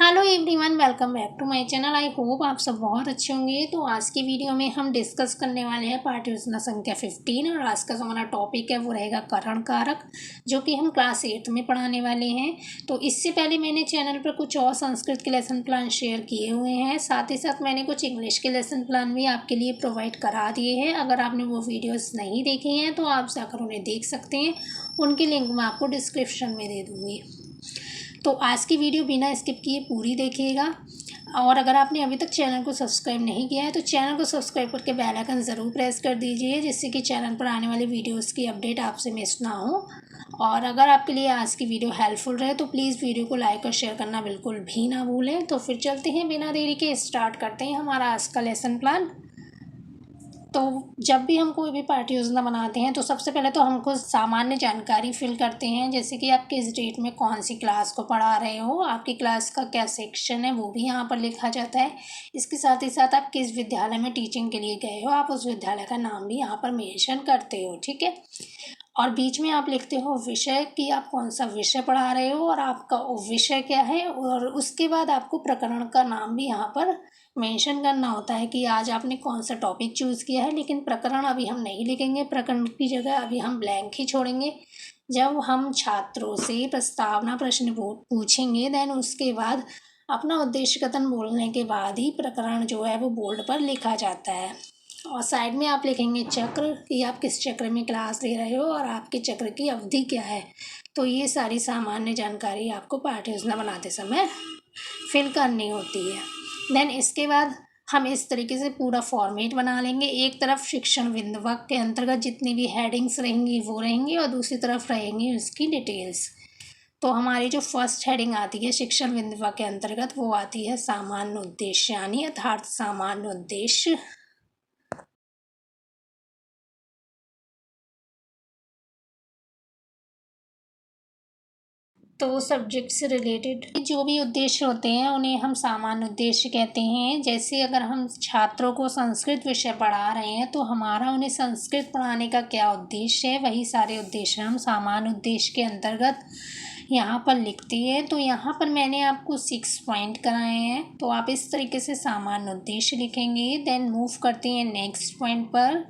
Hello everyone, welcome back to my channel. I hope आप सब बहुत अच्छे होंगे। तो आज की वीडियो में हम डिस्कस करने वाले हैं पाठ योजना संख्या 15 और आज का जो हमारा टॉपिक है वो रहेगा करण कारक, जो कि हम क्लास 8 में पढ़ाने वाले हैं। तो इससे पहले मैंने चैनल पर कुछ और संस्कृत के लेसन प्लान शेयर किए हुए हैं, साथ ही साथ मैंने कुछ इंग्लिश के लेसन प्लान भी आपके लिए प्रोवाइड करा दिए हैं। अगर आपने वो वीडियोज़ नहीं देखे हैं तो आप जाकर उन्हें देख सकते हैं, उनकी लिंक मैं आपको डिस्क्रिप्शन में दे दूँगी। तो आज की वीडियो बिना स्किप किए पूरी देखिएगा। और अगर आपने अभी तक चैनल को सब्सक्राइब नहीं किया है तो चैनल को सब्सक्राइब करके बेल आइकन ज़रूर प्रेस कर दीजिए, जिससे कि चैनल पर आने वाली वीडियोस की अपडेट आपसे मिस ना हो। और अगर आपके लिए आज की वीडियो हेल्पफुल रहे तो प्लीज़ वीडियो को लाइक और शेयर करना बिल्कुल भी ना भूलें। तो फिर चलते हैं, बिना देरी के स्टार्ट करते हैं हमारा आज का लेसन प्लान। तो जब भी हम कोई भी पाठ्य योजना बनाते हैं तो सबसे पहले तो हमको सामान्य जानकारी फिल करते हैं, जैसे कि आप किस डेट में कौन सी क्लास को पढ़ा रहे हो, आपकी क्लास का क्या सेक्शन है वो भी यहाँ पर लिखा जाता है। इसके साथ ही साथ आप किस विद्यालय में टीचिंग के लिए गए हो, आप उस विद्यालय का नाम भी यहाँ पर मेंशन करते हो, ठीक है। और बीच में आप लिखते हो विषय कि आप कौन सा विषय पढ़ा रहे हो और आपका विषय क्या है, और उसके बाद आपको प्रकरण का नाम भी यहाँ पर मेंशन करना होता है कि आज आपने कौन सा टॉपिक चूज़ किया है। लेकिन प्रकरण अभी हम नहीं लिखेंगे, प्रकरण की जगह अभी हम ब्लैंक ही छोड़ेंगे। जब हम छात्रों से प्रस्तावना प्रश्न पूछेंगे देन उसके बाद अपना उद्देश्य कथन बोलने के बाद ही प्रकरण जो है वो बोर्ड पर लिखा जाता है। और साइड में आप लिखेंगे चक्र कि आप किस चक्र में क्लास ले रहे हो और आपके चक्र की अवधि क्या है। तो ये सारी सामान्य जानकारी आपको पाठ्य योजना बनाते समय फिल करनी होती है। देन इसके बाद हम इस तरीके से पूरा फॉर्मेट बना लेंगे। एक तरफ शिक्षण विंध्यवाक के अंतर्गत जितनी भी हेडिंग्स रहेंगी वो रहेंगी और दूसरी तरफ रहेंगी उसकी डिटेल्स। तो हमारी जो फर्स्ट हेडिंग आती है शिक्षण विंध्यवाक के अंतर्गत वो आती है सामान्य उद्देश्य, यानी अर्थात सामान्य उद्देश्य। तो सब्जेक्ट से रिलेटेड जो भी उद्देश्य होते हैं उन्हें हम सामान्य उद्देश्य कहते हैं। जैसे अगर हम छात्रों को संस्कृत विषय पढ़ा रहे हैं तो हमारा उन्हें संस्कृत पढ़ाने का क्या उद्देश्य है, वही सारे उद्देश्य हम सामान्य उद्देश्य के अंतर्गत यहाँ पर लिखते हैं। तो यहाँ पर मैंने आपको 6 पॉइंट कराए हैं, तो आप इस तरीके से सामान्य उद्देश्य लिखेंगे। देन मूव करते हैं नेक्स्ट पॉइंट पर।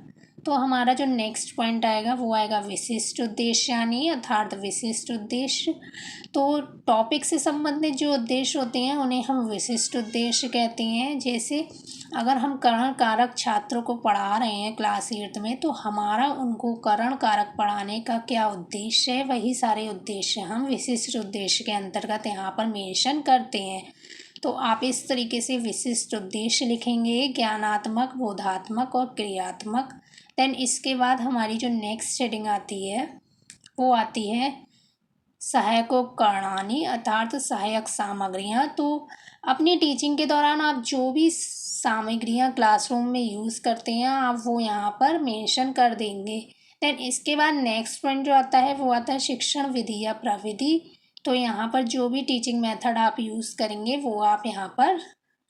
तो हमारा जो नेक्स्ट पॉइंट आएगा वो आएगा विशिष्ट उद्देश्य, यानी अर्थात विशिष्ट उद्देश्य। तो टॉपिक से संबंधित जो उद्देश्य होते हैं उन्हें हम विशिष्ट उद्देश्य कहते हैं। जैसे अगर हम करण कारक छात्रों को पढ़ा रहे हैं क्लास 8 में तो हमारा उनको करण कारक पढ़ाने का क्या उद्देश्य है, वही सारे उद्देश्य हम विशिष्ट उद्देश्य के अंतर्गत यहाँ पर मेंशन करते हैं। तो आप इस तरीके से विशिष्ट उद्देश्य लिखेंगे, ज्ञानात्मक, बोधात्मक और क्रियात्मक। देन इसके बाद हमारी जो नेक्स्ट हेडिंग आती है वो आती है सहायकोपकरणानि, अर्थात सहायक सामग्रियाँ। तो अपनी टीचिंग के दौरान आप जो भी सामग्रियाँ क्लासरूम में यूज़ करते हैं आप वो यहाँ पर मेंशन कर देंगे। देन इसके बाद नेक्स्ट पॉइंट जो आता है वो आता है शिक्षण विधि या प्रविधि। तो यहाँ पर जो भी टीचिंग मेथड आप यूज़ करेंगे वो आप यहाँ पर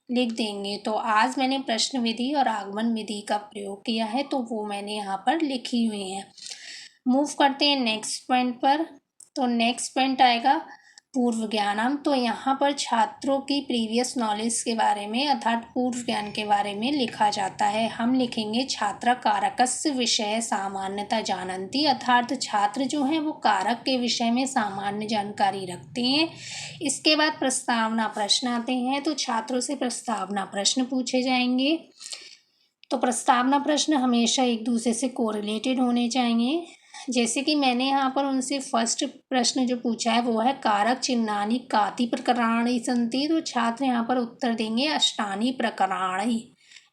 लिख देंगे। तो आज मैंने प्रश्न विधि और आगमन विधि का प्रयोग किया है तो वो मैंने यहाँ पर लिखी हुई है। मूव करते हैं नेक्स्ट पॉइंट पर। तो नेक्स्ट पॉइंट आएगा पूर्व ज्ञानम। तो यहाँ पर छात्रों की प्रीवियस नॉलेज के बारे में अर्थात पूर्व ज्ञान के बारे में लिखा जाता है। हम लिखेंगे छात्र कारकस्य विषय सामान्यता जानन्ति, अर्थात छात्र जो हैं वो कारक के विषय में सामान्य जानकारी रखते हैं। इसके बाद प्रस्तावना प्रश्न आते हैं, तो छात्रों से प्रस्तावना प्रश्न पूछे जाएंगे। तो प्रस्तावना प्रश्न हमेशा एक दूसरे से कोरिलेटेड होने चाहिए। जैसे कि मैंने यहाँ पर उनसे फर्स्ट प्रश्न जो पूछा है वो है कारक चिन्हानि काति प्रकरणानि सन्ति। तो छात्र यहाँ पर उत्तर देंगे अष्टानि प्रकरणानि।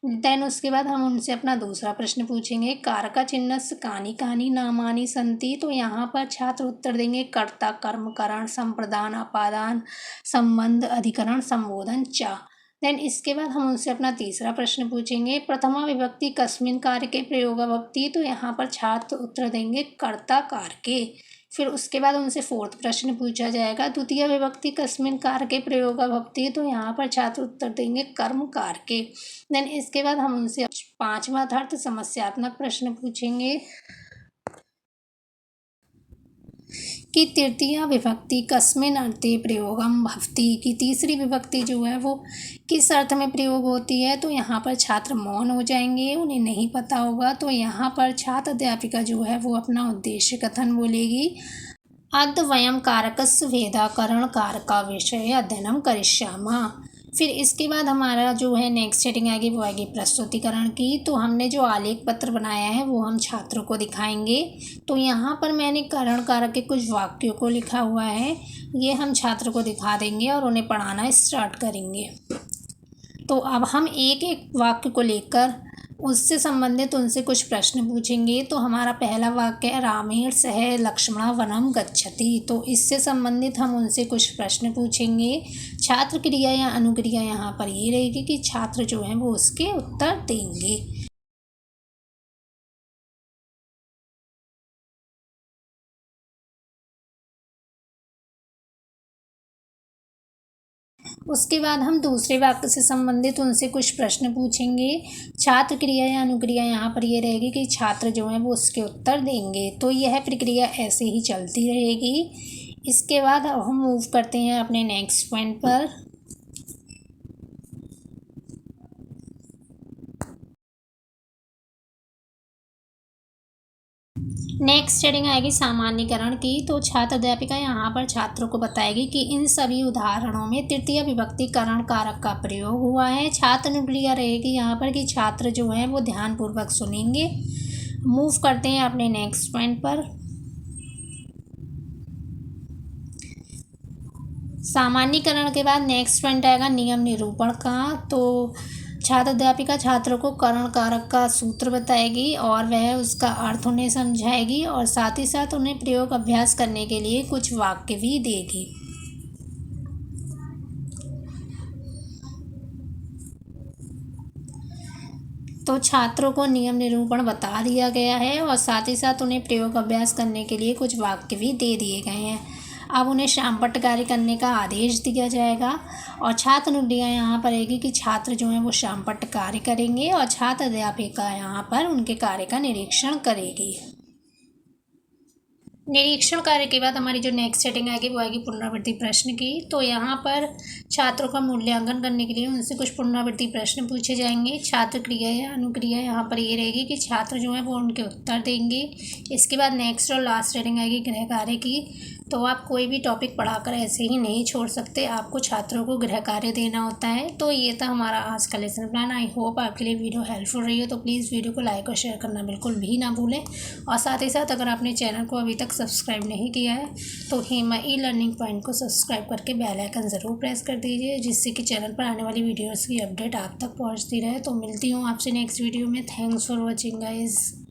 देन उसके बाद हम उनसे अपना दूसरा प्रश्न पूछेंगे कारक चिन्हस्य कानि कानि नामानि सन्ति। तो यहाँ पर छात्र उत्तर देंगे कर्ता, कर्म, करण, संप्रदान, अपादान, संबंध, अधिकरण, संबोधन च। देन इसके बाद हम उनसे अपना तीसरा प्रश्न पूछेंगे प्रथमा विभक्ति कस्मिन कार्य के प्रयोगवक्ति। तो यहाँ पर छात्र उत्तर देंगे कर्ता कारके। फिर उसके बाद उनसे फोर्थ प्रश्न पूछा जाएगा द्वितीय विभक्ति कस्मिन कार्य के प्रयोगवक्ति। तो यहाँ पर छात्र उत्तर देंगे कर्म कारके। देन इसके बाद हम उनसे पांचवा अर्थात समस्यात्मक प्रश्न पूछेंगे। कि तृतीया विभक्ति कस्मिन् अर्थे प्रयोगम भवति, कि तीसरी विभक्ति जो है वो किस अर्थ में प्रयोग होती है। तो यहाँ पर छात्र मौन हो जाएंगे, उन्हें नहीं पता होगा। तो यहाँ पर छात्र अध्यापिका जो है वो अपना उद्देश्य कथन बोलेगी। अद्य वयं कारकस्य भेदाकरण कारका विषय अध्ययनम करिष्यामः। फिर इसके बाद हमारा जो है नेक्स्ट हेडिंग आएगी वो आएगी प्रस्तुतिकरण की। तो हमने जो आलेख पत्र बनाया है वो हम छात्रों को दिखाएंगे। तो यहाँ पर मैंने करण कारक के कुछ वाक्यों को लिखा हुआ है, ये हम छात्रों को दिखा देंगे और उन्हें पढ़ाना स्टार्ट करेंगे। तो अब हम एक एक वाक्य को लेकर उससे संबंधित उनसे कुछ प्रश्न पूछेंगे। तो हमारा पहला वाक्य है रामेण सह लक्ष्मणा वनम गच्छति। तो इससे संबंधित हम उनसे कुछ प्रश्न पूछेंगे। छात्र क्रिया या अनुक्रिया यहाँ पर ये रहेगी कि छात्र जो है वो उसके उत्तर देंगे। उसके बाद हम दूसरे वाक्य से संबंधित उनसे कुछ प्रश्न पूछेंगे। छात्र क्रिया या अनुक्रिया यहाँ पर ये रहेगी कि छात्र जो है वो उसके उत्तर देंगे। तो यह प्रक्रिया ऐसे ही चलती रहेगी। इसके बाद अब हम मूव करते हैं अपने नेक्स्ट पॉइंट पर। नेक्स्ट हेडिंग आएगी सामान्यीकरण की। तो छात्र अध्यापिका यहाँ पर छात्रों को बताएगी कि इन सभी उदाहरणों में तृतीय विभक्ति करण कारक का प्रयोग हुआ है। छात्र अनुक्रिया रहेगी यहाँ पर कि छात्र जो है वो ध्यानपूर्वक सुनेंगे। मूव करते हैं अपने नेक्स्ट पॉइंट पर। सामान्यीकरण के बाद नेक्स्ट पॉइंट आएगा नियम निरूपण का। तो छात्र अध्यापिका छात्रों को करण कारक का सूत्र बताएगी और वह उसका अर्थ उन्हें समझाएगी और साथ ही साथ उन्हें प्रयोग अभ्यास करने के लिए कुछ वाक्य भी देगी। तो छात्रों को नियम निरूपण बता दिया गया है और साथ ही साथ उन्हें प्रयोग अभ्यास करने के लिए कुछ वाक्य भी दे दिए गए हैं। अब उन्हें शामपट्ट कार्य करने का आदेश दिया जाएगा और छात्र अनुक्रिया यहाँ पर रहेगी कि छात्र जो हैं वो शामपट्ट कार्य करेंगे और छात्र अध्यापिका यहाँ पर उनके कार्य का निरीक्षण करेगी। निरीक्षण कार्य के बाद हमारी जो नेक्स्ट सेटिंग आएगी वो आएगी पुनरावृत्ति प्रश्न की। तो यहाँ पर छात्रों का मूल्यांकन करने के लिए उनसे कुछ पुनरावृत्ति प्रश्न पूछे जाएंगे। छात्र क्रिया या अनुक्रिया यहाँ पर ये रहेगी कि छात्र जो है वो उनके उत्तर देंगे। इसके बाद नेक्स्ट और लास्ट सेटिंग आएगी गृह कार्य की। तो आप कोई भी टॉपिक पढ़ाकर ऐसे ही नहीं छोड़ सकते, आपको छात्रों को गृह कार्य देना होता है। तो ये था हमारा आज का लेसन प्लान। आई होप आपके लिए वीडियो हेल्पफुल रही हो। तो प्लीज़ वीडियो को लाइक और शेयर करना बिल्कुल भी ना भूलें और साथ ही साथ अगर आपने चैनल को अभी तक सब्सक्राइब नहीं किया है तो हेमा ई लर्निंग पॉइंट को सब्सक्राइब करके बेल आइकन ज़रूर प्रेस कर दीजिए, जिससे कि चैनल पर आने वाली वीडियोज़ की अपडेट आप तक पहुँचती रहे। तो मिलती हूँ आपसे नेक्स्ट वीडियो में। Thanks for watching guys.